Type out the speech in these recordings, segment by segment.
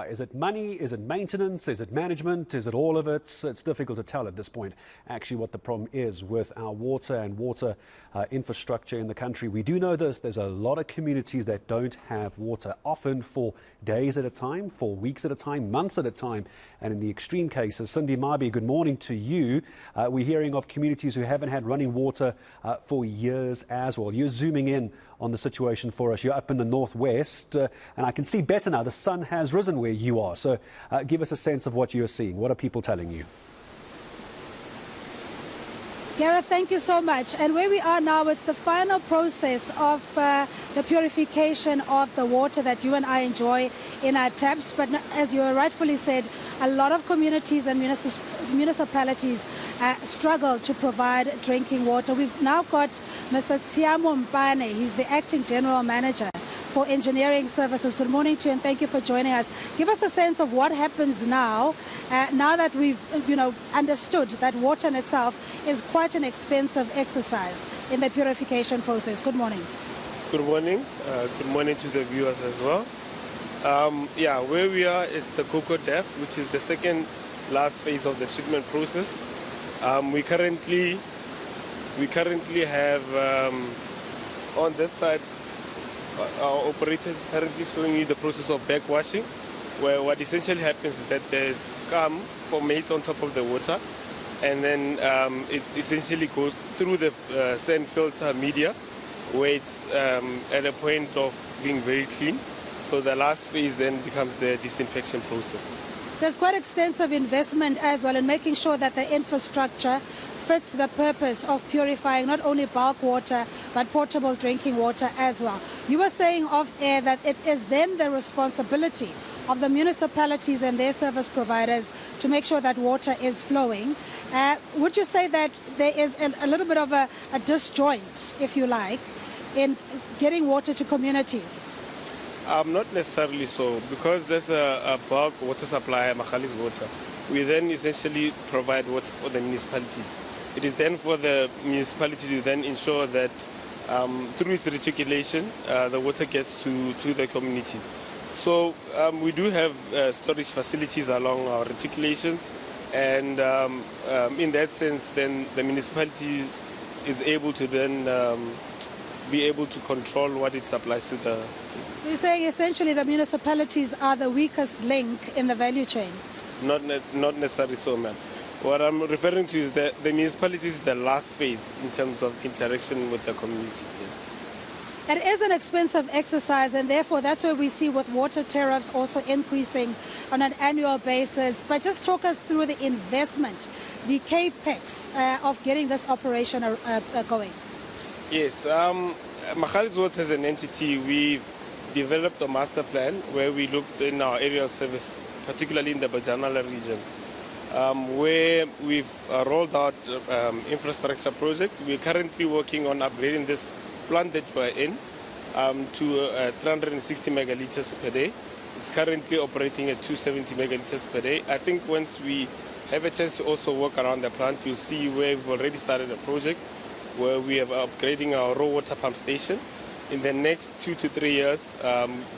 Is it money? Is it maintenance? Is it management? Is it all of it? It's difficult to tell at this point actually what the problem is with our water and water infrastructure in the country. We do know this, there's a lot of communities that don't have water, often for days at a time, for weeks at a time, months at a time, and in the extreme cases. Sindy Mabe, good morning to you. We're hearing of communities who haven't had running water for years as well. You're zooming in on the situation for us. You're up in the northwest, and I can see better now. The sun has risen where you are. So give us a sense of what you're seeing. What are people telling you? Gareth, thank you so much. And where we are now, it's the final process of the purification of the water that you and I enjoy in our taps. But as you rightfully said, a lot of communities and municipalities struggle to provide drinking water. We've now got Mr. Tsiamo Mpane. He's the acting general manager for engineering services. Good morning to you and thank you for joining us. Give us a sense of what happens now, now that we've understood that water in itself is quite an expensive exercise in the purification process. Good morning. Good morning. Good morning to the viewers as well. Where we are is the Cocoa Depth, which is the second last phase of the treatment process. We currently have on this side, our operator is currently showing you the process of backwashing, where what essentially happens is that there's scum formates on top of the water, and then it essentially goes through the sand filter media, where it's at a point of being very clean. So the last phase then becomes the disinfection process. There's quite extensive investment as well in making sure that the infrastructure fits the purpose of purifying not only bulk water but potable drinking water as well. You were saying off air that it is then the responsibility of the municipalities and their service providers to make sure that water is flowing. Would you say that there is a little bit of a disjoint, if you like, in getting water to communities? Not necessarily so, because there's a bulk water supply, Magali's water. We then essentially provide water for the municipalities. It is then for the municipality to then ensure that through its reticulation, the water gets to the communities. So we do have storage facilities along our reticulations, and in that sense, then the municipalities is able to then be able to control what it supplies to the... So you're saying essentially the municipalities are the weakest link in the value chain? Not necessarily so, ma'am. What I'm referring to is that the municipality is the last phase in terms of interaction with the community, yes. It is an expensive exercise, and therefore that's where we see with water tariffs also increasing on an annual basis. But just talk us through the investment, the capex of getting this operation going. Yes, Magali's Water as an entity, we've developed a master plan where we looked in our area of service, particularly in the Bajanala region, where we've rolled out infrastructure project. We're currently working on upgrading this plant that we're in to 360 megaliters per day. It's currently operating at 270 megaliters per day. I think once we have a chance to also work around the plant, you'll see where we've already started a project where we are upgrading our raw water pump station. In the next 2 to 3 years,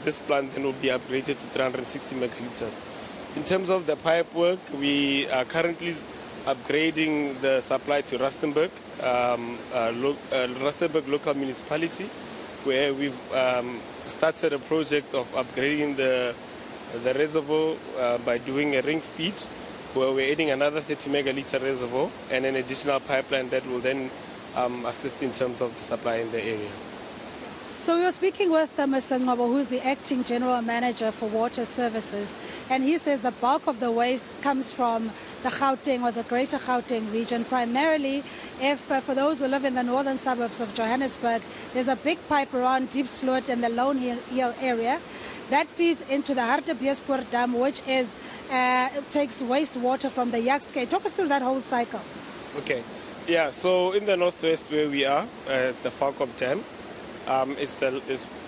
this plant then will be upgraded to 360 megaliters. In terms of the pipe work, we are currently upgrading the supply to Rustenburg, Rustenburg local municipality, where we've started a project of upgrading the reservoir by doing a ring feed, where we're adding another 30 megaliter reservoir and an additional pipeline that will then assist in terms of the supply in the area. So we were speaking with Mr. Ngobo, who's the acting general manager for water services, and he says the bulk of the waste comes from the Gauteng or the greater Gauteng region. Primarily, if for those who live in the northern suburbs of Johannesburg, there's a big pipe around Diep Sloot and the Lone Hill area that feeds into the Hartbeespoort Dam, which is takes wastewater from the Yakskei. Talk us through that whole cycle. Okay. Yeah, so in the northwest where we are, the Falkop Dam, is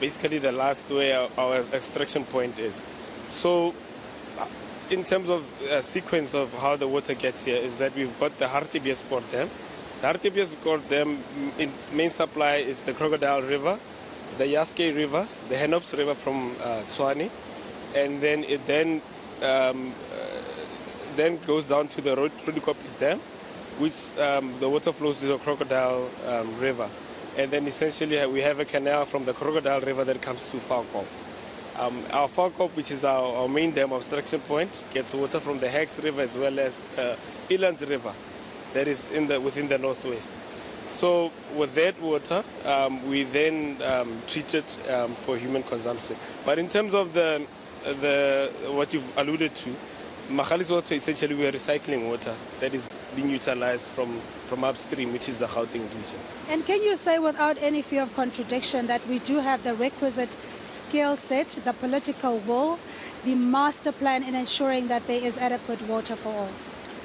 basically the last where our extraction point is. So in terms of sequence of how the water gets here is that we've got the Hartbeespoort Dam. The Hartbeespoort Dam, its main supply is the Crocodile River, the Yaskei River, the Henops River from Tshwane, and then it then goes down to the Rodikopis Dam, which the water flows to the Crocodile River. And then essentially we have a canal from the Crocodile River that comes to Falkop. Our Falkop, which is our main dam obstruction point, gets water from the Hex River as well as Elands River that is within the northwest. So with that water, we then treat it for human consumption. But in terms of the what you've alluded to, Magali's water, essentially we are recycling water that is being utilized from upstream, which is the Gauteng region. And can you say without any fear of contradiction that we do have the requisite skill set, the political will, the master plan in ensuring that there is adequate water for all?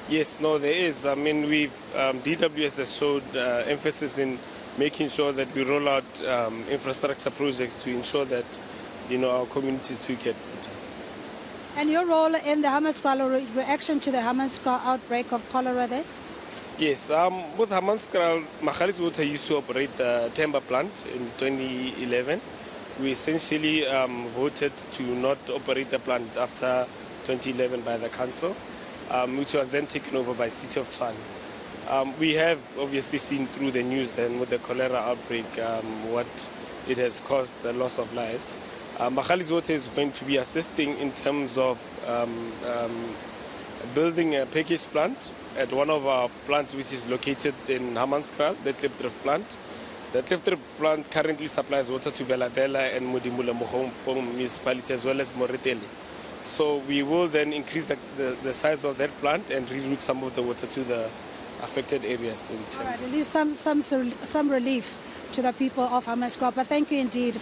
Yes, no, there is. I mean, DWS has showed emphasis in making sure that we roll out infrastructure projects to ensure that, our communities do get water. And your role in the Hammanskraal, or reaction to the Hammanskraal outbreak of cholera there? Yes, with Hammanskraal, Magali's Water used to operate the Temba plant in 2011. We essentially voted to not operate the plant after 2011 by the council, which was then taken over by City of Tshwane. We have obviously seen through the news and with the cholera outbreak what it has caused, the loss of lives. Magali's Water is going to be assisting in terms of building a package plant at one of our plants, which is located in Hammanskraal, the Klipdrift plant. The Klipdrift plant currently supplies water to Bela Bela and Modimolle Mogoeng municipality as well as Moretele. So we will then increase the size of that plant and reroute some of the water to the affected areas. All right, at least some relief to the people of Hammanskraal. But thank you indeed.